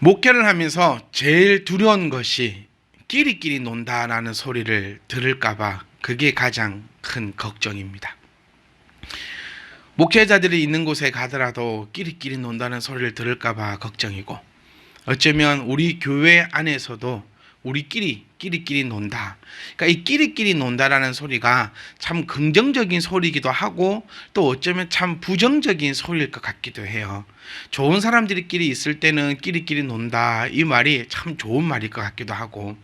목회를 하면서 제일 두려운 것이 끼리끼리 논다라는 소리를 들을까봐 그게 가장 큰 걱정입니다. 목회자들이 있는 곳에 가더라도 끼리끼리 논다는 소리를 들을까봐 걱정이고, 어쩌면 우리 교회 안에서도 끼리끼리 논다. 그러니까 이 끼리끼리 논다라는 소리가 참 긍정적인 소리이기도 하고 또 어쩌면 참 부정적인 소리일 것 같기도 해요. 좋은 사람들끼리 있을 때는 끼리끼리 논다 이 말이 참 좋은 말일 것 같기도 하고,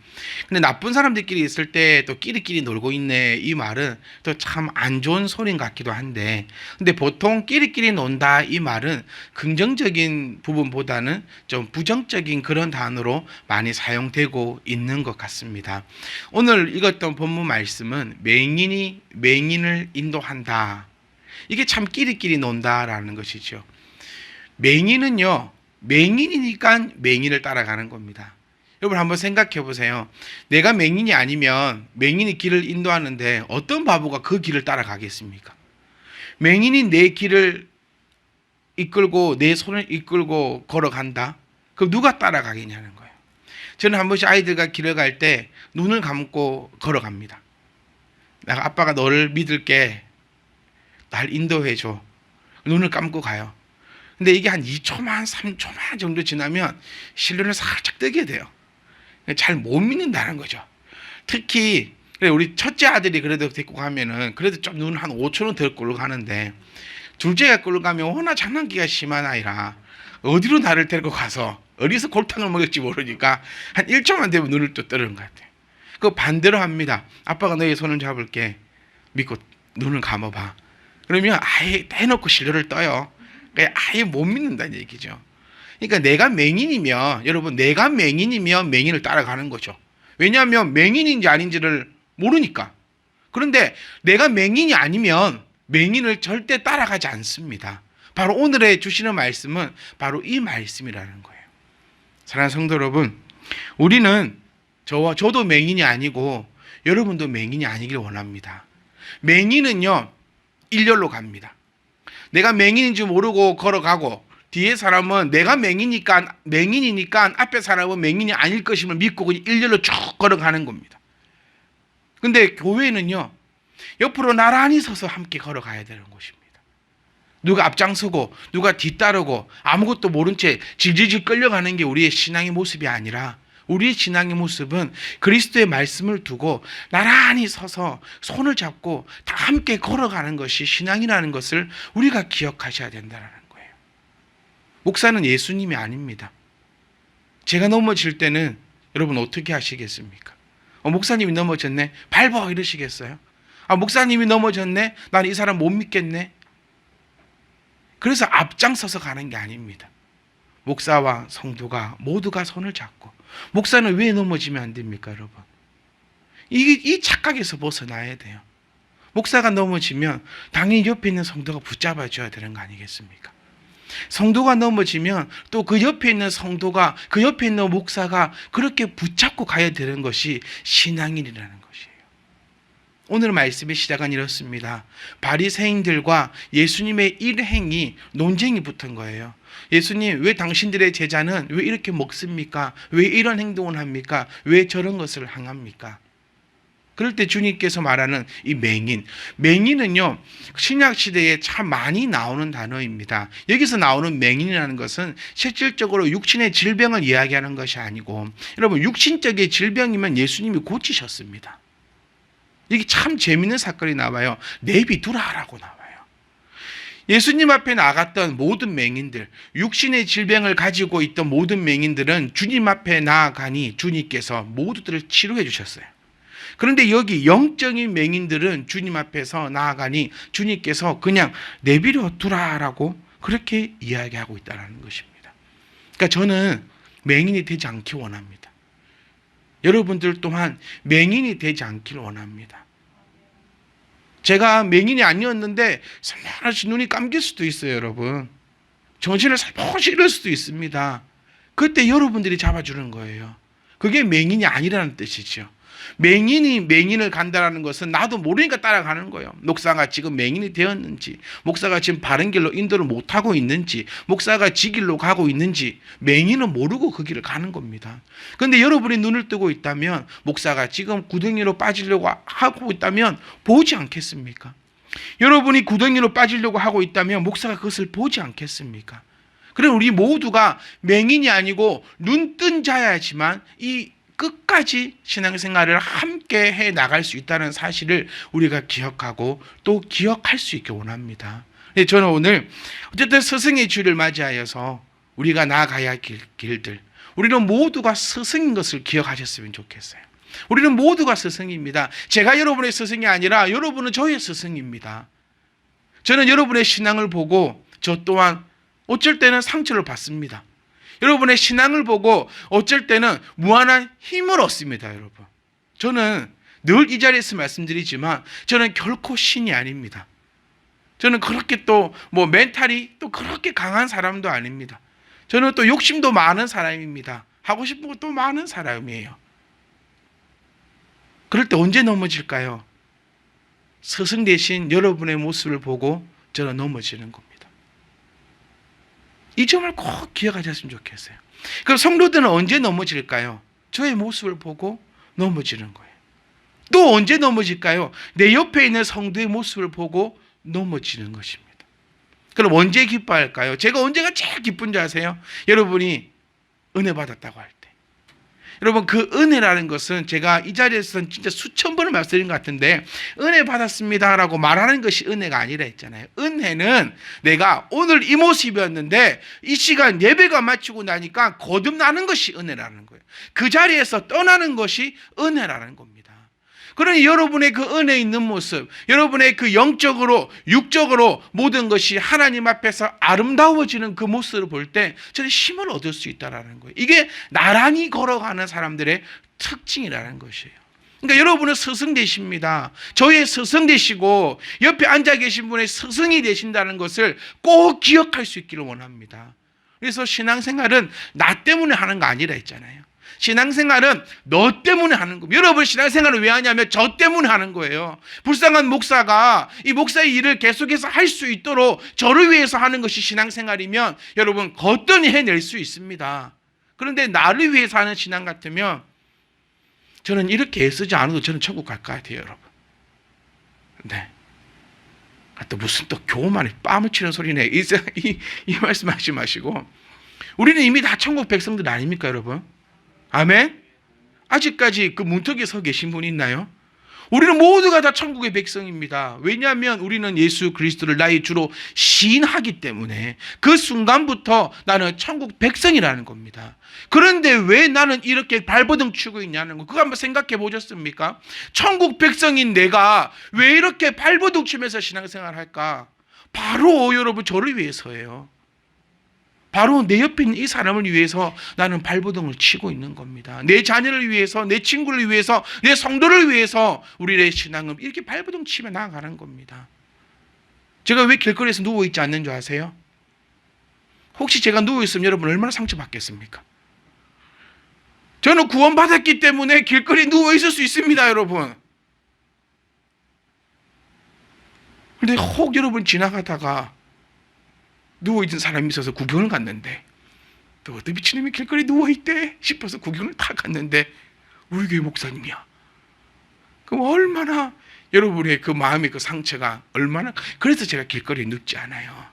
근데 나쁜 사람들끼리 있을 때 또 끼리끼리 놀고 있네 이 말은 또 참 안 좋은 소리인 것 같기도 한데, 근데 보통 끼리끼리 논다 이 말은 긍정적인 부분보다는 좀 부정적인 그런 단어로 많이 사용되고 있는 것 같습니다. 오늘 읽었던 본문 말씀은 맹인이 맹인을 인도한다. 이게 참 끼리끼리 논다라는 것이죠. 맹인은요, 맹인이니까 맹인을 따라가는 겁니다. 여러분 한번 생각해 보세요. 내가 맹인이 아니면 맹인이 길을 인도하는데 어떤 바보가 그 길을 따라가겠습니까? 맹인이 내 길을 이끌고 내 손을 이끌고 걸어간다? 그럼 누가 따라가겠냐는 거예요. 저는 한 번씩 아이들과 길을 갈 때 눈을 감고 걸어갑니다. 내가 아빠가 너를 믿을게. 날 인도해줘. 눈을 감고 가요. 근데 이게 한 2초만 3초만 정도 지나면 실눈을 살짝 뜨게 돼요. 잘 못 믿는다는 거죠. 특히 우리 첫째 아들이 그래도 데리고 가면은 그래도 좀 눈 한 5초는 더 끌고 가는데, 둘째가 끌고 가면 워낙 장난기가 심한 아이라 어디로 나를 데리고 가서 어디서 골탕을 먹을지 모르니까 한 1초만 되면 눈을 또 뜨는 것 같아요. 그 반대로 합니다. 아빠가 너의 손을 잡을게. 믿고 눈을 감아봐. 그러면 아예 대놓고 실눈을 떠요. 그러니까 아예 못 믿는다는 얘기죠. 그러니까 내가 맹인이면, 여러분 내가 맹인이면 맹인을 따라가는 거죠. 왜냐하면 맹인인지 아닌지를 모르니까. 그런데 내가 맹인이 아니면 맹인을 절대 따라가지 않습니다. 바로 오늘의 주시는 말씀은 바로 이 말씀이라는 거예요. 사랑하는 성도 여러분, 우리는 저도 맹인이 아니고 여러분도 맹인이 아니길 원합니다. 맹인은요, 일렬로 갑니다. 내가 맹인인지 모르고 걸어가고 뒤에 사람은 내가 맹이니까 앞에 사람은 맹인이 아닐 것임을 믿고 그냥 일렬로 쭉 걸어가는 겁니다. 근데 교회는요, 옆으로 나란히 서서 함께 걸어가야 되는 곳입니다. 누가 앞장서고 누가 뒤따르고 아무것도 모른 채 질질질 끌려가는 게 우리의 신앙의 모습이 아니라, 우리의 신앙의 모습은 그리스도의 말씀을 두고 나란히 서서 손을 잡고 다 함께 걸어가는 것이 신앙이라는 것을 우리가 기억하셔야 된다는 거예요. 목사는 예수님이 아닙니다. 제가 넘어질 때는 여러분 어떻게 하시겠습니까? 목사님이 넘어졌네, 밟아 이러시겠어요? 목사님이 넘어졌네, 난 이 사람 못 믿겠네. 그래서 앞장서서 가는 게 아닙니다. 목사와 성도가 모두가 손을 잡고, 목사는 왜 넘어지면 안 됩니까, 여러분? 이 착각에서 벗어나야 돼요. 목사가 넘어지면 당연히 옆에 있는 성도가 붙잡아줘야 되는 거 아니겠습니까? 성도가 넘어지면 또 그 옆에 있는 성도가, 그 옆에 있는 목사가 그렇게 붙잡고 가야 되는 것이 신앙인이라는 것이에요. 오늘 말씀의 시작은 이렇습니다. 바리새인들과 예수님의 일행이 논쟁이 붙은 거예요. 예수님, 왜 당신들의 제자는 왜 이렇게 먹습니까? 왜 이런 행동을 합니까? 왜 저런 것을 행합니까? 그럴 때 주님께서 말하는 이 맹인은요, 신약시대에 참 많이 나오는 단어입니다. 여기서 나오는 맹인이라는 것은 실질적으로 육신의 질병을 이야기하는 것이 아니고, 여러분 육신적인 질병이면 예수님이 고치셨습니다. 이게 참 재밌는 사건이 나와요. 내비두라라고 나와요. 예수님 앞에 나갔던 모든 맹인들, 육신의 질병을 가지고 있던 모든 맹인들은 주님 앞에 나아가니 주님께서 모두들을 치료해 주셨어요. 그런데 여기 영적인 맹인들은 주님 앞에서 나아가니 주님께서 그냥 내버려 두라라고 그렇게 이야기하고 있다는 것입니다. 그러니까 저는 맹인이 되지 않기 원합니다. 여러분들 또한 맹인이 되지 않기를 원합니다. 제가 맹인이 아니었는데 살며시 눈이 감길 수도 있어요, 여러분. 정신을 살포시 잃을 수도 있습니다. 그때 여러분들이 잡아주는 거예요. 그게 맹인이 아니라는 뜻이죠. 맹인이 맹인을 간다라는 것은 나도 모르니까 따라가는 거예요. 목사가 지금 맹인이 되었는지, 목사가 지금 바른 길로 인도를 못하고 있는지, 목사가 지 길로 가고 있는지 맹인은 모르고 그 길을 가는 겁니다. 그런데 여러분이 눈을 뜨고 있다면, 목사가 지금 구덩이로 빠지려고 하고 있다면 보지 않겠습니까? 여러분이 구덩이로 빠지려고 하고 있다면 목사가 그것을 보지 않겠습니까? 그럼 우리 모두가 맹인이 아니고 눈뜬 자야지만 이 끝까지 신앙생활을 함께 해 나갈 수 있다는 사실을 우리가 기억하고 또 기억할 수 있게 원합니다. 저는 오늘 어쨌든 스승의 주를 맞이하여서 우리가 나아가야 할 길들, 우리는 모두가 스승인 것을 기억하셨으면 좋겠어요. 우리는 모두가 스승입니다. 제가 여러분의 스승이 아니라 여러분은 저의 스승입니다. 저는 여러분의 신앙을 보고 저 또한 어쩔 때는 상처를 받습니다. 여러분의 신앙을 보고 어쩔 때는 무한한 힘을 얻습니다, 여러분. 저는 늘 이 자리에서 말씀드리지만 저는 결코 신이 아닙니다. 저는 그렇게 또 멘탈이 또 그렇게 강한 사람도 아닙니다. 저는 또 욕심도 많은 사람입니다. 하고 싶은 것도 많은 사람이에요. 그럴 때 언제 넘어질까요? 스승 대신 여러분의 모습을 보고 저는 넘어지는 겁니다. 이 점을 꼭 기억하셨으면 좋겠어요. 그럼 성도들은 언제 넘어질까요? 저의 모습을 보고 넘어지는 거예요. 또 언제 넘어질까요? 내 옆에 있는 성도의 모습을 보고 넘어지는 것입니다. 그럼 언제 기뻐할까요? 제가 언제가 제일 기쁜 줄 아세요? 여러분이 은혜 받았다고 할 때. 여러분, 그 은혜라는 것은 제가 이 자리에서는 진짜 수천 번을 말씀드린 것 같은데, 은혜 받았습니다라고 말하는 것이 은혜가 아니라 했잖아요. 은혜는 내가 오늘 이 모습이었는데 이 시간 예배가 마치고 나니까 거듭나는 것이 은혜라는 거예요. 그 자리에서 떠나는 것이 은혜라는 겁니다. 그러니 여러분의 그 은혜 있는 모습, 여러분의 그 영적으로 육적으로 모든 것이 하나님 앞에서 아름다워지는 그 모습을 볼 때 저는 힘을 얻을 수 있다는 거예요. 이게 나란히 걸어가는 사람들의 특징이라는 것이에요. 그러니까 여러분은 스승 되십니다. 저의 스승 되시고 옆에 앉아 계신 분의 스승이 되신다는 것을 꼭 기억할 수 있기를 원합니다. 그래서 신앙생활은 나 때문에 하는 거 아니라 했잖아요. 신앙생활은 너 때문에 하는 겁니다. 여러분, 신앙생활을 왜 하냐면 저 때문에 하는 거예요. 불쌍한 목사가 이 목사의 일을 계속해서 할 수 있도록 저를 위해서 하는 것이 신앙생활이면 여러분 거뜬히 해낼 수 있습니다. 그런데 나를 위해서 하는 신앙 같으면 저는 이렇게 애쓰지 않아도 저는 천국 갈 것 같아요, 여러분. 네. 또 무슨 또 교만에 뺨을 치는 소리네. 이 말씀하지 마시고, 우리는 이미 다 천국 백성들 아닙니까, 여러분? 아멘? 아직까지 그 문턱에 서 계신 분 있나요? 우리는 모두가 다 천국의 백성입니다. 왜냐하면 우리는 예수 그리스도를 나의 주로 시인하기 때문에 그 순간부터 나는 천국 백성이라는 겁니다. 그런데 왜 나는 이렇게 발버둥 치고 있냐는 거, 그거 한번 생각해 보셨습니까? 천국 백성인 내가 왜 이렇게 발버둥 치면서 신앙생활을 할까? 바로 여러분 저를 위해서예요. 바로 내 옆에 있는 이 사람을 위해서 나는 발버둥을 치고 있는 겁니다. 내 자녀를 위해서, 내 친구를 위해서, 내 성도를 위해서 우리의 신앙은 이렇게 발버둥 치며 나아가는 겁니다. 제가 왜 길거리에서 누워있지 않는 줄 아세요? 혹시 제가 누워있으면 여러분 얼마나 상처받겠습니까? 저는 구원받았기 때문에 길거리에 누워있을 수 있습니다, 여러분. 그런데 혹 여러분 지나가다가 누워있는 사람이 있어서 구경을 갔는데, 또 어떤 미친놈이 길거리에 누워있대 싶어서 구경을 다 갔는데 우리 교회 목사님이야. 그럼 얼마나 여러분의 그 마음의 그 상처가 얼마나. 그래서 제가 길거리에 눕지 않아요.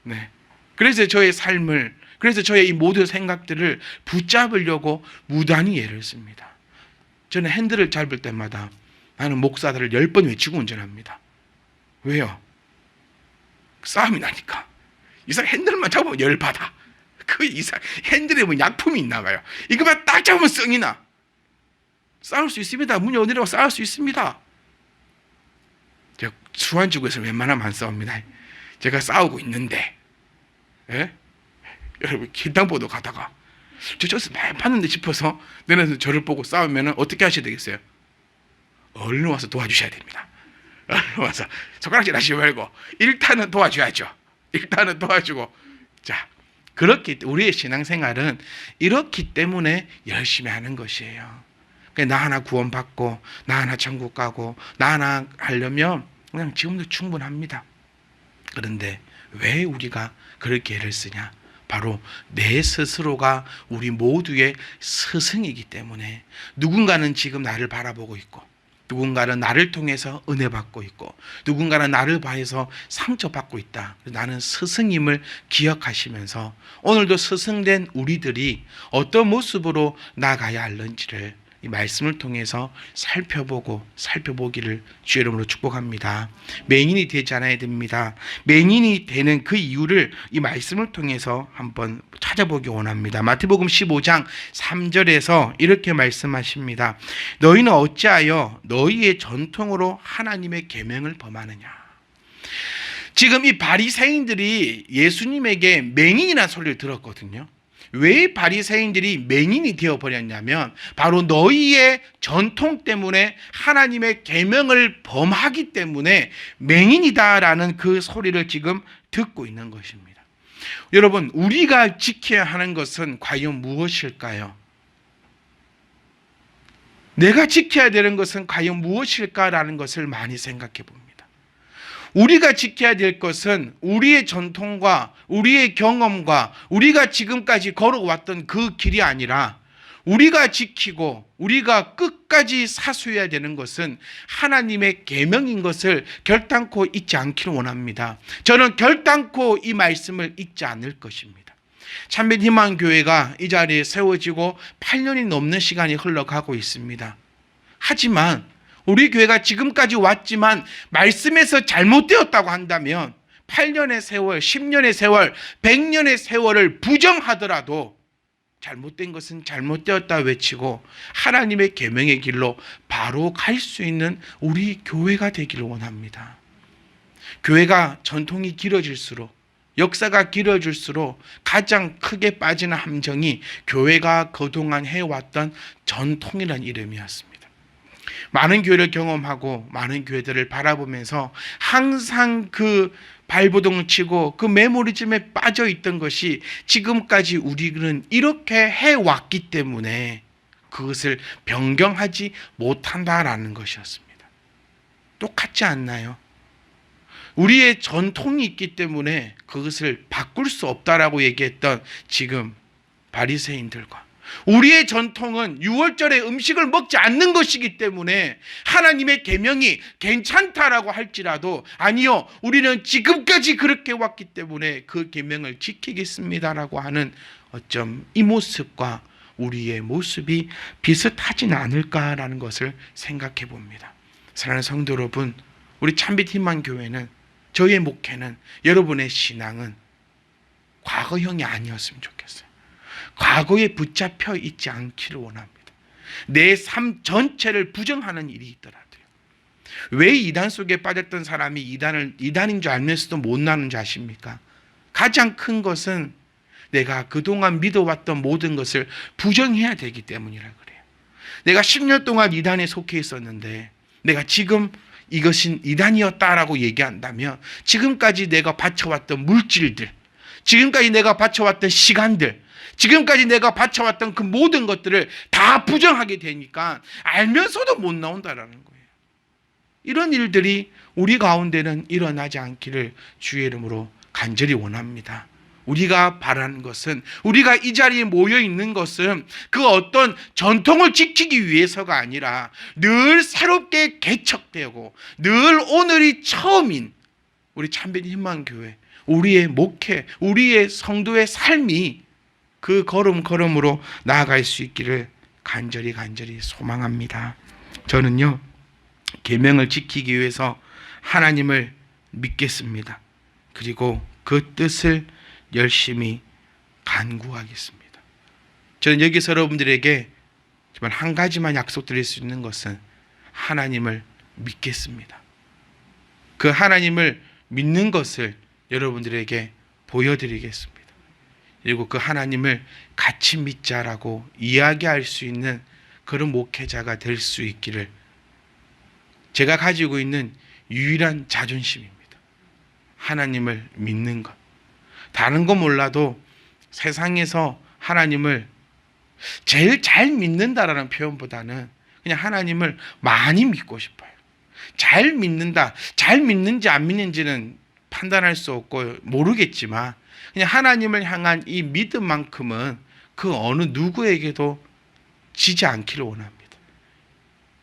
네. 그래서 저의 삶을, 그래서 저의 이 모든 생각들을 붙잡으려고 무단히 애를 씁니다. 저는 핸들을 잡을 때마다 나는 목사들을 10번 외치고 운전합니다. 왜요? 싸움이 나니까. 이상 핸들만 잡으면 열받아. 그 이상 핸들에 뭐 약품이 있나 봐요. 이거만 딱 잡으면 성이 나. 싸울 수 있습니다. 문이 어디라고 싸울 수 있습니다. 제가 수완지구에서 웬만하면 안 싸웁니다. 제가 싸우고 있는데, 예? 여러분 횡단보도 가다가 저쪽에서 많이 봤는데 싶어서 너네들 저를 보고 싸우면 어떻게 하셔야 되겠어요? 얼른 와서 도와주셔야 됩니다. 얼른 와서 손가락질 하시지 말고 일단은 도와줘야죠. 일단은 도와주고. 자, 그렇기 우리의 신앙생활은 이렇기 때문에 열심히 하는 것이에요. 나 하나 구원받고 나 하나 천국 가고 나 하나 하려면 그냥 지금도 충분합니다. 그런데 왜 우리가 그렇게 애를 쓰냐? 바로 내 스스로가 우리 모두의 스승이기 때문에 누군가는 지금 나를 바라보고 있고 누군가는 나를 통해서 은혜 받고 있고 누군가는 나를 봐서 상처받고 있다. 나는 스승임을 기억하시면서 오늘도 스승된 우리들이 어떤 모습으로 나가야 하는지를 이 말씀을 통해서 살펴보기를 주의 이름으로 축복합니다. 맹인이 되지 않아야 됩니다. 맹인이 되는 그 이유를 이 말씀을 통해서 한번 찾아보기 원합니다. 마태복음 15장 3절에서 이렇게 말씀하십니다. 너희는 어찌하여 너희의 전통으로 하나님의 계명을 범하느냐. 지금 이 바리새인들이 예수님에게 맹인이라는 소리를 들었거든요. 왜 바리새인들이 맹인이 되어버렸냐면 바로 너희의 전통 때문에 하나님의 계명을 범하기 때문에 맹인이다라는 그 소리를 지금 듣고 있는 것입니다. 여러분, 우리가 지켜야 하는 것은 과연 무엇일까요? 내가 지켜야 되는 것은 과연 무엇일까라는 것을 많이 생각해 봅니다. 우리가 지켜야 될 것은 우리의 전통과 우리의 경험과 우리가 지금까지 걸어왔던 그 길이 아니라 우리가 지키고 우리가 끝까지 사수해야 되는 것은 하나님의 계명인 것을 결단코 잊지 않기를 원합니다. 저는 결단코 이 말씀을 잊지 않을 것입니다. 참된 희망교회가 이 자리에 세워지고 8년이 넘는 시간이 흘러가고 있습니다. 하지만 우리 교회가 지금까지 왔지만 말씀에서 잘못되었다고 한다면 8년의 세월, 10년의 세월, 100년의 세월을 부정하더라도 잘못된 것은 잘못되었다 외치고 하나님의 계명의 길로 바로 갈 수 있는 우리 교회가 되기를 원합니다. 교회가 전통이 길어질수록 역사가 길어질수록 가장 크게 빠지는 함정이 교회가 그동안 해왔던 전통이라는 이름이었습니다. 많은 교회를 경험하고 많은 교회들을 바라보면서 항상 그 발버둥을 치고 그 메모리즘에 빠져 있던 것이 지금까지 우리는 이렇게 해왔기 때문에 그것을 변경하지 못한다라는 것이었습니다. 똑같지 않나요? 우리의 전통이 있기 때문에 그것을 바꿀 수 없다라고 얘기했던 지금 바리새인들과 우리의 전통은 6월절에 음식을 먹지 않는 것이기 때문에 하나님의 계명이 괜찮다라고 할지라도 아니요, 우리는 지금까지 그렇게 왔기 때문에 그 계명을 지키겠습니다라고 하는 어쩜 이 모습과 우리의 모습이 비슷하진 않을까라는 것을 생각해 봅니다. 사랑하는 성도 여러분, 우리 참빛 희망교회는 저의 목회는 여러분의 신앙은 과거형이 아니었으면 좋겠어요. 과거에 붙잡혀 있지 않기를 원합니다. 내 삶 전체를 부정하는 일이 있더라도요. 왜 이단 속에 빠졌던 사람이 이단인 줄 알면서도 못 나는 줄 아십니까? 가장 큰 것은 내가 그동안 믿어왔던 모든 것을 부정해야 되기 때문이라 그래요. 내가 10년 동안 이단에 속해 있었는데 내가 지금 이것은 이단이었다라고 얘기한다면 지금까지 내가 바쳐왔던 물질들, 지금까지 내가 바쳐왔던 시간들, 지금까지 내가 바쳐왔던 그 모든 것들을 다 부정하게 되니까 알면서도 못 나온다라는 거예요. 이런 일들이 우리 가운데는 일어나지 않기를 주의 이름으로 간절히 원합니다. 우리가 바라는 것은, 우리가 이 자리에 모여 있는 것은 그 어떤 전통을 지키기 위해서가 아니라 늘 새롭게 개척되고 늘 오늘이 처음인 우리 참된 희망교회, 우리의 목회, 우리의 성도의 삶이 그 걸음걸음으로 나아갈 수 있기를 간절히 소망합니다. 저는요, 계명을 지키기 위해서 하나님을 믿겠습니다. 그리고 그 뜻을 열심히 간구하겠습니다. 저는 여기서 여러분들에게 정말 한 가지만 약속드릴 수 있는 것은 하나님을 믿겠습니다. 그 하나님을 믿는 것을 여러분들에게 보여드리겠습니다. 그리고 그 하나님을 같이 믿자라고 이야기할 수 있는 그런 목회자가 될 수 있기를, 제가 가지고 있는 유일한 자존심입니다. 하나님을 믿는 것. 다른 거 몰라도 세상에서 하나님을 제일 잘 믿는다라는 표현보다는 그냥 하나님을 많이 믿고 싶어요. 잘 믿는다. 잘 믿는지 안 믿는지는 판단할 수 없고 모르겠지만 그냥 하나님을 향한 이 믿음만큼은 그 어느 누구에게도 지지 않기를 원합니다.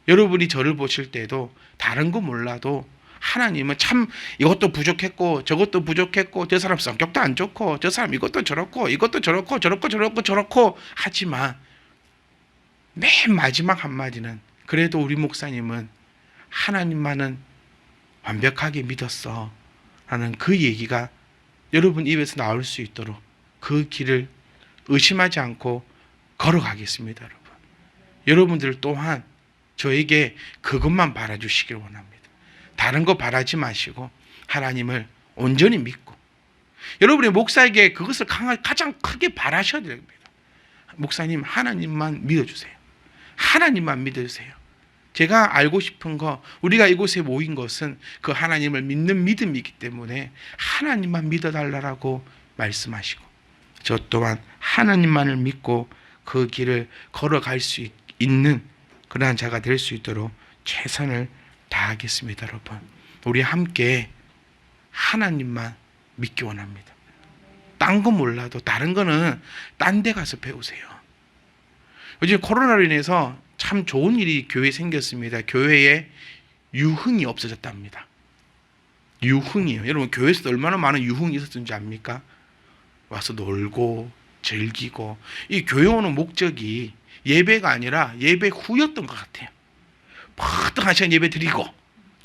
여러분이 저를 보실 때도 다른 거 몰라도 하나님은 참 이것도 부족했고 저것도 부족했고 저 사람 성격도 안 좋고 저 사람 이것도 저렇고 이것도 저렇고 저렇고 하지만 맨 마지막 한마디는 그래도 우리 목사님은 하나님만은 완벽하게 믿었어 라는 그 얘기가 여러분 입에서 나올 수 있도록 그 길을 의심하지 않고 걸어가겠습니다. 여러분들 또한 저에게 그것만 바라주시길 원합니다. 다른 거 바라지 마시고 하나님을 온전히 믿고 여러분의 목사에게 그것을 가장 크게 바라셔야 됩니다. 목사님 하나님만 믿어주세요. 하나님만 믿어주세요. 제가 알고 싶은 거 우리가 이곳에 모인 것은 그 하나님을 믿는 믿음이기 때문에 하나님만 믿어달라고 말씀하시고 저 또한 하나님만을 믿고 그 길을 걸어갈 수 있는 그러한 자가 될 수 있도록 최선을 다하겠습니다. 여러분 우리 함께 하나님만 믿기 원합니다. 딴 거 몰라도 다른 거는 딴 데 가서 배우세요. 요즘 코로나로 인해서 참 좋은 일이 교회에 생겼습니다. 교회에 유흥이 없어졌답니다. 유흥이요. 여러분 교회에서 얼마나 많은 유흥이 있었는지 압니까? 와서 놀고 즐기고 이 교회 오는 목적이 예배가 아니라 예배 후였던 것 같아요. 팍 한 시간 예배 드리고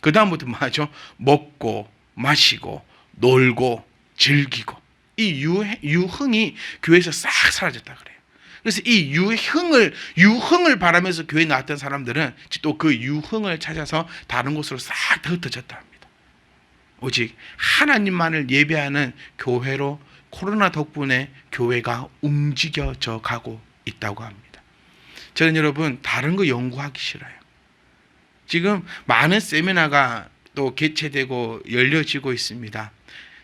그 다음부터 뭐 하죠? 먹고 마시고 놀고 즐기고 이 유흥이 교회에서 싹 사라졌다 그래요. 그래서 이 유흥을 바라면서 교회에 나왔던 사람들은 또 그 유흥을 찾아서 다른 곳으로 싹 다 흩어졌다 합니다. 오직 하나님만을 예배하는 교회로 코로나 덕분에 교회가 움직여져 가고 있다고 합니다. 저는 여러분 다른 거 연구하기 싫어요. 지금 많은 세미나가 또 개최되고 열려지고 있습니다.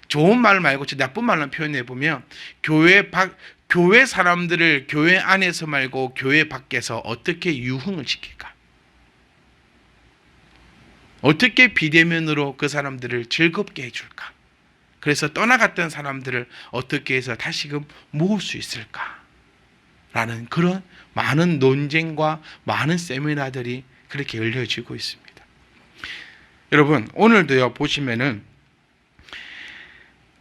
좋은 말 말고 나쁜 말로 표현해 보면 교회 사람들을 교회 안에서 말고 교회 밖에서 어떻게 유흥을 시킬까? 어떻게 비대면으로 그 사람들을 즐겁게 해줄까? 그래서 떠나갔던 사람들을 어떻게 해서 다시금 모을 수 있을까? 라는 그런 많은 논쟁과 많은 세미나들이 그렇게 열려지고 있습니다. 여러분 오늘도요 보시면은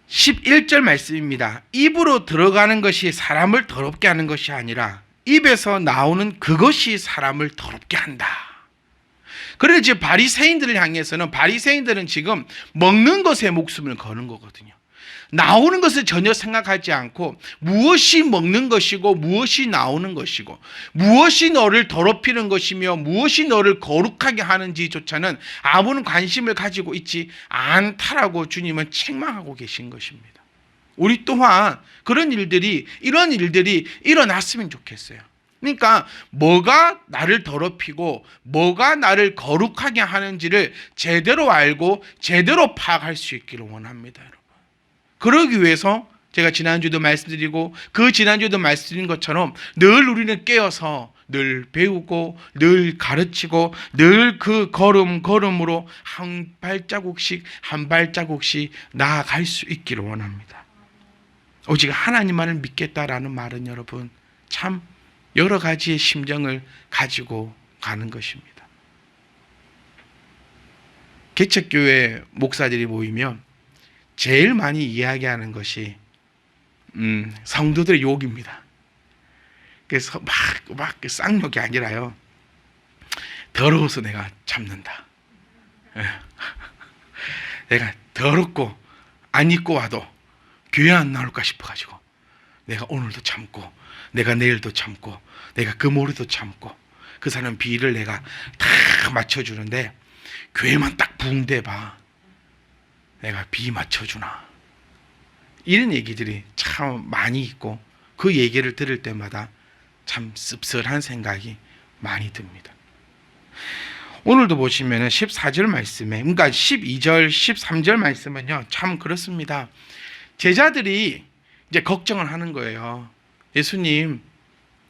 11절 말씀입니다. 입으로 들어가는 것이 사람을 더럽게 하는 것이 아니라 입에서 나오는 그것이 사람을 더럽게 한다. 그래서 이제 바리새인들을 향해서는 바리새인들은 지금 먹는 것에 목숨을 거는 거거든요. 나오는 것을 전혀 생각하지 않고 무엇이 먹는 것이고 무엇이 나오는 것이고 무엇이 너를 더럽히는 것이며 무엇이 너를 거룩하게 하는지조차는 아무런 관심을 가지고 있지 않다라고 주님은 책망하고 계신 것입니다. 우리 또한 이런 일들이 일어났으면 좋겠어요. 그러니까 뭐가 나를 더럽히고 뭐가 나를 거룩하게 하는지를 제대로 알고 제대로 파악할 수 있기를 원합니다. 여러분. 그러기 위해서 제가 지난주도 말씀드리고 그 지난주도 말씀드린 것처럼 늘 우리는 깨어서 늘 배우고 늘 가르치고 늘 그 걸음으로 한 발자국씩 나아갈 수 있기를 원합니다. 오직 하나님만을 믿겠다라는 말은 여러분 참 여러 가지의 심정을 가지고 가는 것입니다. 개척교회 목사들이 모이면 제일 많이 이야기하는 것이 성도들의 욕입니다. 그래서 막 쌍욕이 아니라요. 더러워서 내가 참는다. 내가 더럽고 안 입고 와도 교회 안 나올까 싶어가지고 내가 오늘도 참고 내가 내일도 참고 내가 그 모레도 참고 그 사람 비위를 내가 다 맞춰주는데 교회만 딱 붕대봐. 내가 비 맞춰주나. 이런 얘기들이 참 많이 있고 그 얘기를 들을 때마다 참 씁쓸한 생각이 많이 듭니다. 오늘도 보시면 14절 말씀에 그러니까 12절 13절 말씀은요 참 그렇습니다. 제자들이 이제 걱정을 하는 거예요. 예수님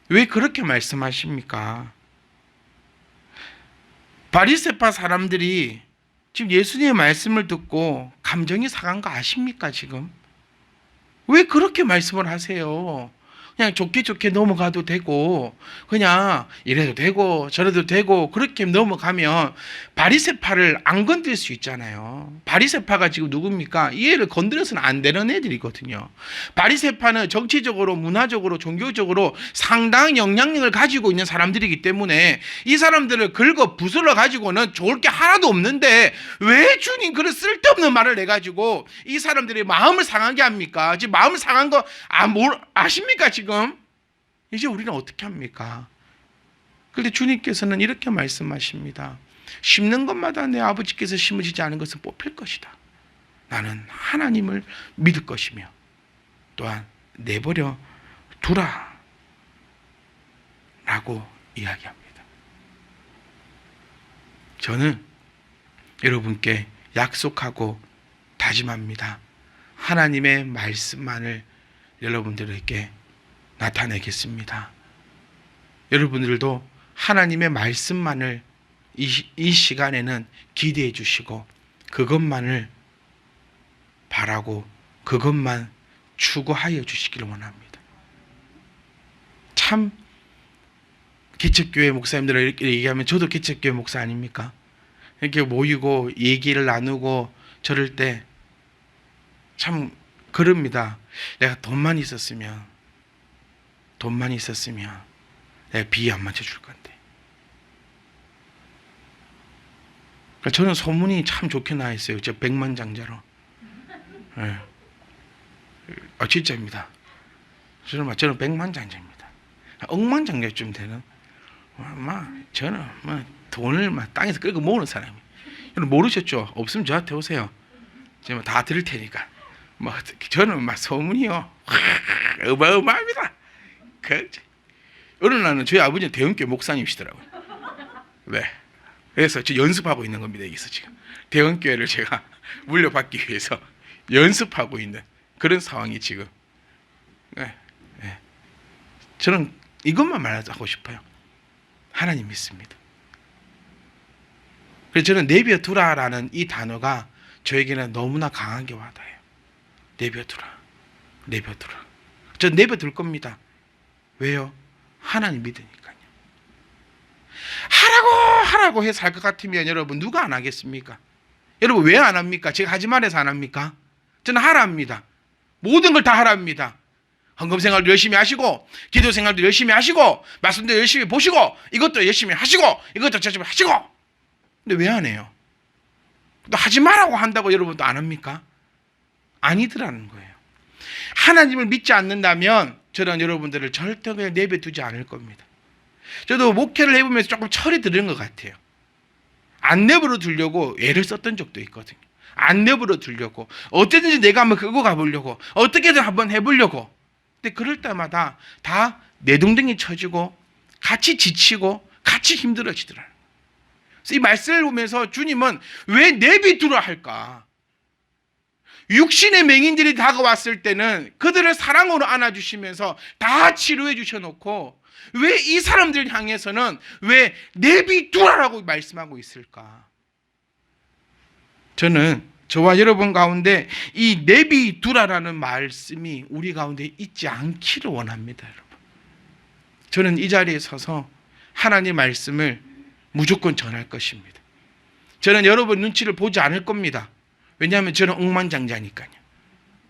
왜 그렇게 말씀하십니까? 바리새파 사람들이 지금 예수님의 말씀을 듣고 감정이 상한 거 아십니까 지금? 왜 그렇게 말씀을 하세요? 그냥 좋게 좋게 넘어가도 되고 그냥 이래도 되고 저래도 되고 그렇게 넘어가면 바리새파를 안 건들 수 있잖아요. 바리새파가 지금 누굽니까? 이 애를 건드려서는 안 되는 애들이거든요. 바리새파는 정치적으로 문화적으로 종교적으로 상당한 영향력을 가지고 있는 사람들이기 때문에 이 사람들을 긁어 부술러 가지고는 좋을 게 하나도 없는데 왜 주님 그런 쓸데없는 말을 해가지고 이 사람들의 마음을 상하게 합니까? 지금 마음을 상한 거 아십니까 지금? 이제 우리는 어떻게 합니까? 그런데 주님께서는 이렇게 말씀하십니다. 심는 것마다 내 아버지께서 심으시지 않은 것은 뽑힐 것이다. 나는 하나님을 믿을 것이며 또한 내버려 두라 라고 이야기합니다. 저는 여러분께 약속하고 다짐합니다. 하나님의 말씀만을 여러분들에게 나타내겠습니다. 여러분들도 하나님의 말씀만을 이 시간에는 기대해 주시고 그것만을 바라고 그것만 추구하여 주시기를 원합니다. 참 개척교회 목사님들 이렇게 얘기하면 저도 개척교회 목사 아닙니까? 이렇게 모이고 얘기를 나누고 저럴 때 참 그럽니다. 내가 돈만 있었으면 내가 비 안 맞춰줄 건데. 그러니까 저는 소문이 참 좋게 나 있어요. 저 백만장자로. 네. 진짜입니다. 저는 백만장자입니다. 억만장자쯤 되는. 저는 돈을 땅에서 끌고 모으는 사람이에요. 여러분 모르셨죠? 없으면 저한테 오세요. 제가 다 드릴 테니까. 저는 소문이요. 어마어마합니다. 어느 날은 저희 아버지는 대형교회 목사님이시더라고요. 네. 그래서 저 연습하고 있는 겁니다. 여기서 지금 대형교회를 제가 물려받기 위해서 연습하고 있는 그런 상황이 지금. 네. 네. 저는 이것만 말하고 싶어요. 하나님 믿습니다. 그래서 저는 내버려두라라는 이 단어가 저에게는 너무나 강하게 와닿아요. 내버려두라. 전 내버려둘 겁니다. 왜요? 하나님 믿으니까요. 하라고 해서 할 것 같으면 여러분 누가 안 하겠습니까? 여러분 왜 안 합니까? 제가 하지 말아서 안 합니까? 저는 하라 합니다. 모든 걸 다 하라 합니다. 헌금 생활도 열심히 하시고 기도 생활도 열심히 하시고 말씀도 열심히 보시고 이것도 열심히 하시고 이것도 열심히 하시고 근데 왜 안 해요? 또 하지 말라고 한다고 여러분도 안 합니까? 아니더라는 거예요. 하나님을 믿지 않는다면 저는 여러분들을 절대 그냥 내버려두지 않을 겁니다. 저도 목회를 해보면서 조금 철이 들은 것 같아요. 안 내버려두려고 애를 썼던 적도 있거든요. 안 내버려두려고 어쨌든지 내가 한번 긁어 가보려고 어떻게든 한번 해보려고. 근데 그럴 때마다 다 내동댕이 쳐지고 같이 지치고 같이 힘들어지더라고요. 그래서 이 말씀을 보면서 주님은 왜 내비두라 할까? 육신의 맹인들이 다가왔을 때는 그들을 사랑으로 안아주시면서 다 치료해 주셔놓고 왜 이 사람들 향해서는 왜 내비두라라고 말씀하고 있을까? 저는 저와 여러분 가운데 이 내비두라라는 말씀이 우리 가운데 있지 않기를 원합니다. 여러분. 저는 이 자리에 서서 하나님의 말씀을 무조건 전할 것입니다. 저는 여러분 눈치를 보지 않을 겁니다. 왜냐하면 저는 억만장자니까요.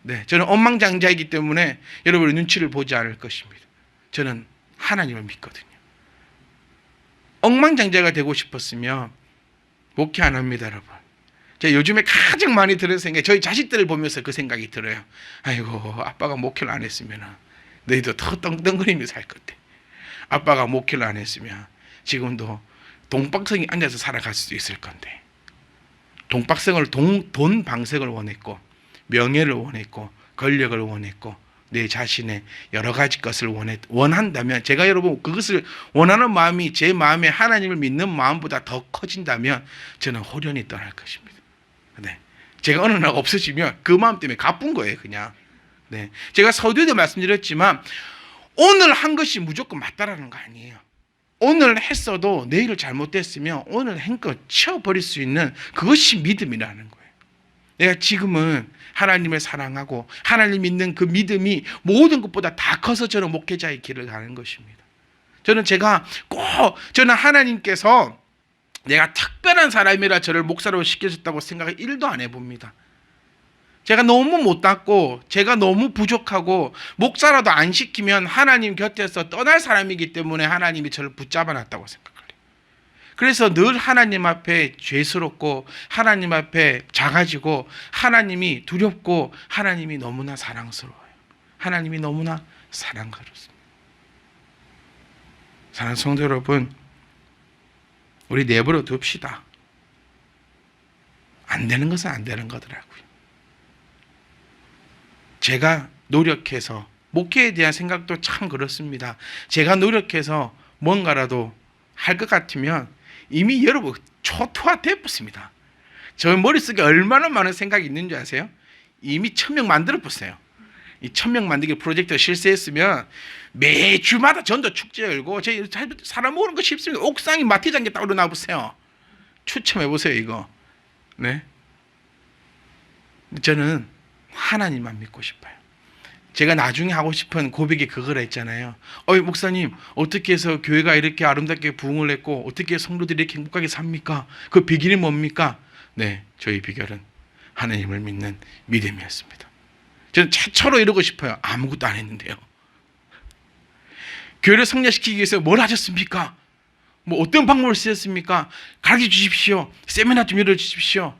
네, 저는 억만장자이기 때문에 여러분의 눈치를 보지 않을 것입니다. 저는 하나님을 믿거든요. 억만장자가 되고 싶었으면 목회 안 합니다, 여러분. 제가 요즘에 가장 많이 들은 생각이 저희 자식들을 보면서 그 생각이 들어요. 아이고, 아빠가 목회를 안 했으면 너희도 더 떵떵거리면서 살 건데. 아빠가 목회를 안 했으면 지금도 동방성이 앉아서 살아갈 수도 있을 건데. 동방성을 돈 방석을 원했고 명예를 원했고 권력을 원했고 내 자신의 여러 가지 것을 원한다면 제가 여러분 그것을 원하는 마음이 제 마음에 하나님을 믿는 마음보다 더 커진다면 저는 호련히 떠날 것입니다. 네. 제가 어느 날 없어지면 그 마음 때문에 가쁜 거예요, 그냥. 네. 제가 서두에도 말씀드렸지만 오늘 한 것이 무조건 맞다라는 거 아니에요. 오늘 했어도 내일 잘못됐으면 오늘 한껏 치워버릴 수 있는 그것이 믿음이라는 거예요. 내가 지금은 하나님을 사랑하고 하나님 믿는 그 믿음이 모든 것보다 다 커서 저는 목회자의 길을 가는 것입니다. 저는 하나님께서 내가 특별한 사람이라 저를 목사로 시켜줬다고 생각을 1도 안 해봅니다. 제가 너무 못났고 제가 너무 부족하고 목사라도 안 시키면 하나님 곁에서 떠날 사람이기 때문에 하나님이 저를 붙잡아 놨다고 생각해요. 그래서 늘 하나님 앞에 죄스럽고 하나님 앞에 작아지고 하나님이 두렵고 하나님이 너무나 사랑스러워요. 하나님이 너무나 사랑스럽습니다. 사랑하는 성도 여러분, 우리 내버려 둡시다. 안 되는 것은 안 되는 거더라고요. 제가 노력해서 목회에 대한 생각도 참 그렇습니다. 제가 노력해서 뭔가라도 할 것 같으면 이미 여러분 초토화 되었습니다. 저 머릿속에 얼마나 많은 생각이 있는 줄 아세요? 이미 1000명 만들어 봤어요. 이 1000명 만들기 프로젝트 실시했으면 매주마다 전도 축제 열고 제 사람 모으는 거 쉽습니다. 옥상에 마티장기 딱 올려놔 보세요. 추첨해 보세요 이거. 네. 저는 하나님만 믿고 싶어요. 제가 나중에 하고 싶은 고백이 그거라 했잖아요. 목사님 어떻게 해서 교회가 이렇게 아름답게 부흥을 했고 어떻게 성도들이 이렇게 행복하게 삽니까? 그 비결이 뭡니까? 네, 저희 비결은 하나님을 믿는 믿음이었습니다. 저는 최초로 이러고 싶어요. 아무것도 안 했는데요. 교회를 성장시키기 위해서 뭘 하셨습니까? 뭐 어떤 방법을 쓰셨습니까? 가르쳐 주십시오. 세미나 좀 열어주십시오.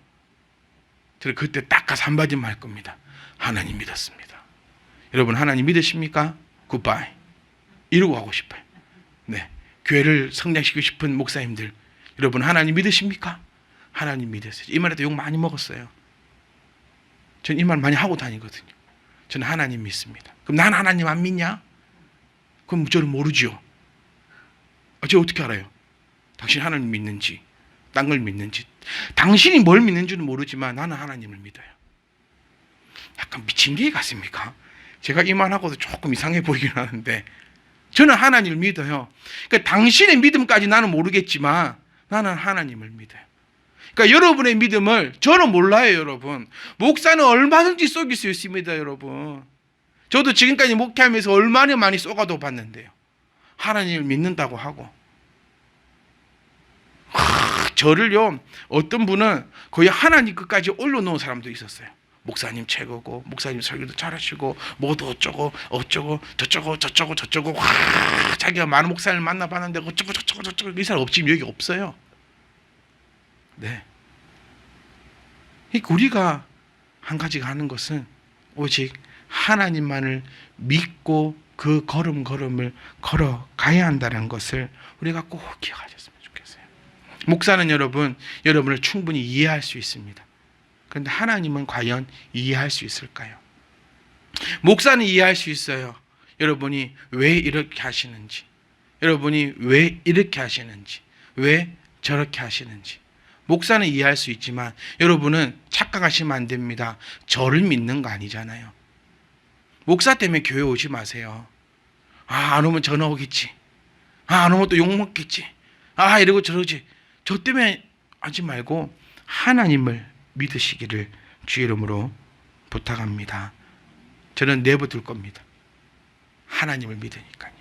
저는 그때 딱 가서 한마디만 할 겁니다. 하나님 믿었습니다. 여러분 하나님 믿으십니까? 굿바이. 이러고 하고 싶어요. 네, 교회를 성장시키고 싶은 목사님들, 여러분 하나님 믿으십니까? 하나님 믿으세요. 이 말에도 욕 많이 먹었어요. 전 이 말 많이 하고 다니거든요. 저는 하나님 믿습니다. 그럼 난 하나님 안 믿냐? 그럼 저는 모르죠. 저 어떻게 알아요? 당신 하나님 믿는지 딴 걸 믿는지. 당신이 뭘 믿는지는 모르지만 나는 하나님을 믿어요. 약간 미친 개 같습니까? 제가 이 말하고도 조금 이상해 보이긴 하는데 저는 하나님을 믿어요. 그러니까 당신의 믿음까지 나는 모르겠지만 나는 하나님을 믿어요. 그러니까 여러분의 믿음을 저는 몰라요. 여러분 목사는 얼마든지 속일 수 있습니다. 여러분 저도 지금까지 목회하면서 얼마나 많이 속아도 봤는데요. 하나님을 믿는다고 하고 저를요 어떤 분은 거의 하나님 끝까지 올려놓은 사람도 있었어요. 목사님 최고고 목사님 설교도 잘하시고 뭐도 어쩌고 저쩌고 자기가 많은 목사님을 만나봤는데 어쩌고 저쩌고 이 사람 없지 여기 없어요. 네. 우리가 한 가지가 하는 것은 오직 하나님만을 믿고 그 걸음을 걸어가야 한다는 것을 우리가 꼭 기억하셨으면 좋겠어요. 목사는 여러분을 충분히 이해할 수 있습니다. 그런데 하나님은 과연 이해할 수 있을까요? 목사는 이해할 수 있어요. 여러분이 왜 이렇게 하시는지, 여러분이 왜 이렇게 하시는지, 왜 저렇게 하시는지. 목사는 이해할 수 있지만 여러분은 착각하시면 안 됩니다. 저를 믿는 거 아니잖아요. 목사 때문에 교회 오지 마세요. 안 오면 전화 오겠지. 안 오면 또 욕먹겠지. 이러고 저러지. 저 때문에 하지 말고 하나님을 믿으시기를 주의 이름으로 부탁합니다. 저는 내버둘 겁니다. 하나님을 믿으니까요.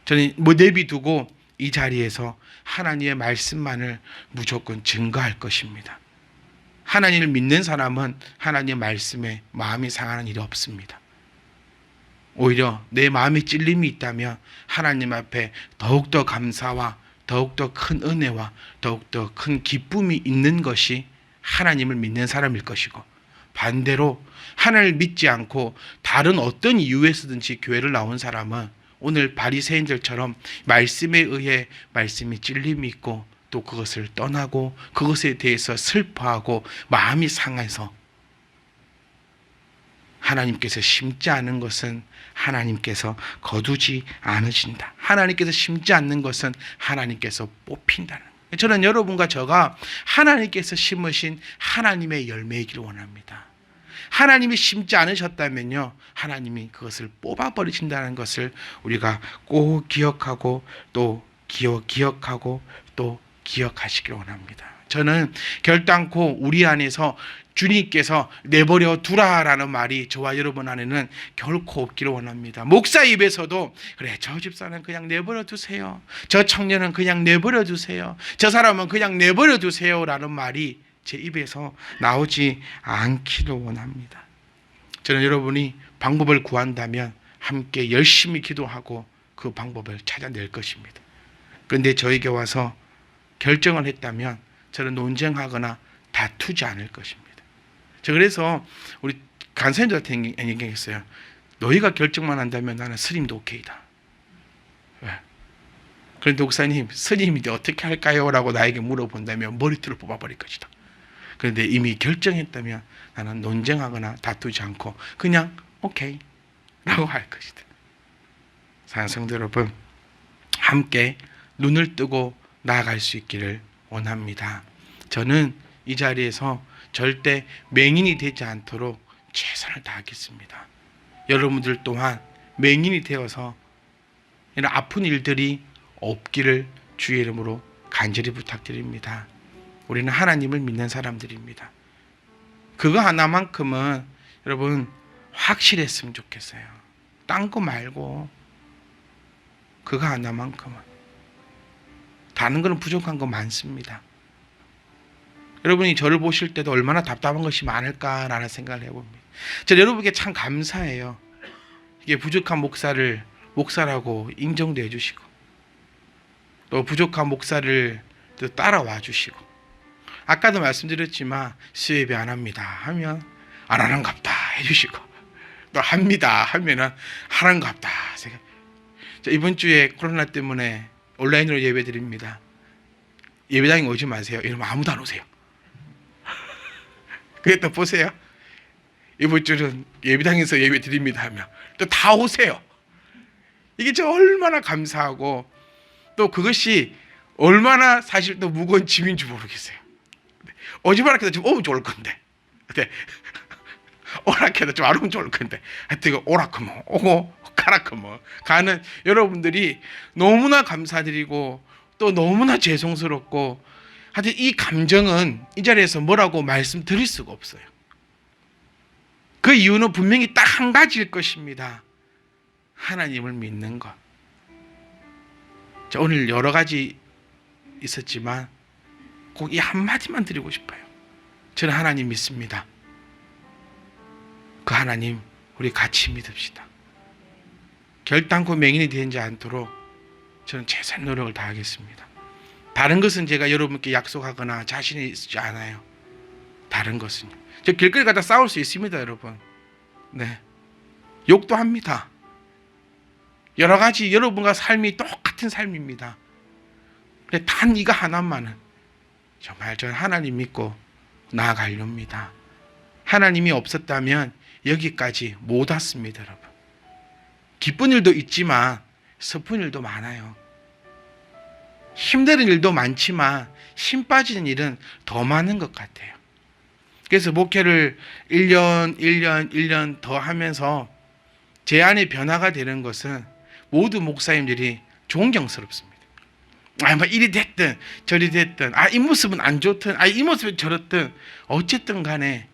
저는 내비두고 이 자리에서 하나님의 말씀만을 무조건 증거할 것입니다. 하나님을 믿는 사람은 하나님의 말씀에 마음이 상하는 일이 없습니다. 오히려 내 마음에 찔림이 있다면 하나님 앞에 더욱더 감사와 더욱더 큰 은혜와 더욱더 큰 기쁨이 있는 것이 하나님을 믿는 사람일 것이고, 반대로 하나님을 믿지 않고 다른 어떤 이유에서든지 교회를 나온 사람은 오늘 바리새인들처럼 말씀에 의해 말씀이 찔림이 있고 또 그것을 떠나고 그것에 대해서 슬퍼하고 마음이 상해서 하나님께서 심지 않은 것은 하나님께서 거두지 않으신다. 하나님께서 심지 않는 것은 하나님께서 뽑힌다는 거예요. 저는 여러분과 저가 하나님께서 심으신 하나님의 열매이기를 원합니다. 하나님이 심지 않으셨다면요, 하나님이 그것을 뽑아버리신다는 것을 우리가 꼭 기억하고 또 기억하고 또 기억하시길 원합니다. 저는 결단코 우리 안에서 주님께서 내버려 두라라는 말이 저와 여러분 안에는 결코 없기를 원합니다. 목사 입에서도 그래, 저 집사는 그냥 내버려 두세요, 저 청년은 그냥 내버려 두세요, 저 사람은 그냥 내버려 두세요라는 말이 제 입에서 나오지 않기를 원합니다. 저는 여러분이 방법을 구한다면 함께 열심히 기도하고 그 방법을 찾아낼 것입니다. 그런데 저에게 와서 결정을 했다면 저는 논쟁하거나 다투지 않을 것입니다. 저 그래서 우리 간사님들한테 얘기했어요. 너희가 결정만 한다면 나는 스님도 오케이다. 왜? 그런데 목사님, 스님이 어떻게 할까요? 라고 나에게 물어본다면 머리털을 뽑아버릴 것이다. 그런데 이미 결정했다면 나는 논쟁하거나 다투지 않고 그냥 오케이 라고 할 것이다. 사랑하는 성도 여러분, 함께 눈을 뜨고 나아갈 수 있기를 원합니다. 저는 이 자리에서 절대 맹인이 되지 않도록 최선을 다하겠습니다. 여러분들 또한 맹인이 되어서 이런 아픈 일들이 없기를 주의 이름으로 간절히 부탁드립니다. 우리는 하나님을 믿는 사람들입니다. 그거 하나만큼은 여러분 확실했으면 좋겠어요. 딴 거 말고 그거 하나만큼은. 다른 거는 부족한 거 많습니다. 여러분이 저를 보실 때도 얼마나 답답한 것이 많을까라는 생각을 해봅니다. 저는 여러분께 참 감사해요. 이게 부족한 목사를 목사라고 인정도 해주시고 또 부족한 목사를 또 따라와 주시고, 아까도 말씀드렸지만 수예배 안 합니다 하면 안 하는갑다 해주시고, 또 합니다 하면은 하는갑다. 이번 주에 코로나 때문에 온라인으로 예배 드립니다. 예배당에 오지 마세요 이러면 아무도 안 오세요. 그래, 또 보세요. 이번 주는 예배당에서 예배 드립니다 하면 또 다 오세요. 이게 저 얼마나 감사하고 또 그것이 얼마나 사실 또 무거운 짐인 줄 모르겠어요. 오지 마라해도 좀 오면 좋을 건데, 오라해도 좀 안 오면 좋을 건데, 하여튼 오라크면 오고 가라크면 가는 여러분들이 너무나 감사드리고 또 너무나 죄송스럽고, 하여튼 이 감정은 이 자리에서 뭐라고 말씀드릴 수가 없어요. 그 이유는 분명히 딱 한 가지일 것입니다. 하나님을 믿는 것. 자, 오늘 여러 가지 있었지만 꼭 이 한마디만 드리고 싶어요. 저는 하나님 믿습니다. 그 하나님 우리 같이 믿읍시다. 결단코 맹인이 되지 않도록 저는 최선의 노력을 다하겠습니다. 다른 것은 제가 여러분께 약속하거나 자신이 있지 않아요. 다른 것은요. 저 길거리 가다 싸울 수 있습니다, 여러분. 네, 욕도 합니다. 여러 가지 여러분과 삶이 똑같은 삶입니다. 근데 단 이거 하나만은 정말 저는 하나님 믿고 나아가렵니다. 하나님이 없었다면 여기까지 못 왔습니다, 여러분. 기쁜 일도 있지만 슬픈 일도 많아요. 힘든 일도 많지만 힘 빠지는 일은 더 많은 것 같아요. 그래서 목회를 1년 더 하면서 제 안에 변화가 되는 것은 모두 목사님들이 존경스럽습니다. 뭐 이리 됐든 저리 됐든, 이 모습은 안 좋든, 이 모습은 저렇든, 어쨌든 간에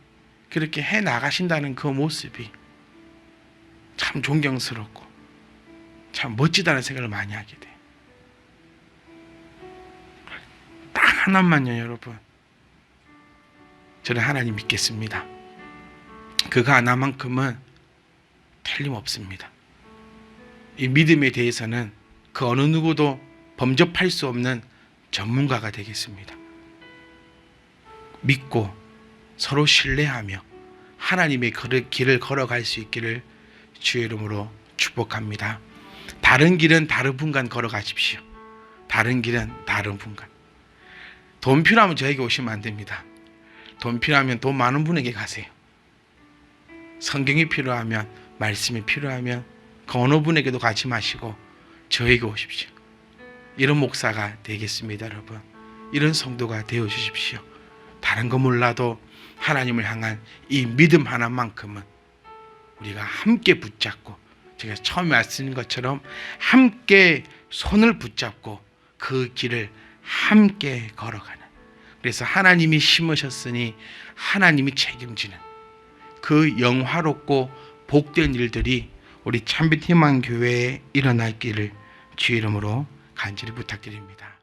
그렇게 해 나가신다는 그 모습이 참 존경스럽고 참 멋지다는 생각을 많이 하게 돼요. 딱 하나만요, 여러분. 저는 하나님 믿겠습니다. 그거 하나만큼은 틀림없습니다. 이 믿음에 대해서는 그 어느 누구도 범접할 수 없는 전문가가 되겠습니다. 믿고 서로 신뢰하며 하나님의 길을 걸어갈 수 있기를 주의 이름으로 축복합니다. 다른 길은 다른 분간 걸어가십시오. 다른 길은 다른 분간. 돈 필요하면 저에게 오시면 안 됩니다. 돈 필요하면 돈 많은 분에게 가세요. 성경이 필요하면, 말씀이 필요하면 그 어느 분에게도 가지 마시고 저에게 오십시오. 이런 목사가 되겠습니다, 여러분. 이런 성도가 되어 주십시오. 다른 거 몰라도 하나님을 향한 이 믿음 하나만큼은 우리가 함께 붙잡고, 제가 처음에 말씀드린 것처럼 함께 손을 붙잡고 그 길을 함께 걸어가는, 그래서 하나님이 심으셨으니 하나님이 책임지는 그 영화롭고 복된 일들이 우리 참빛 희망교회에 일어날 길을 주의 이름으로 간절히 부탁드립니다.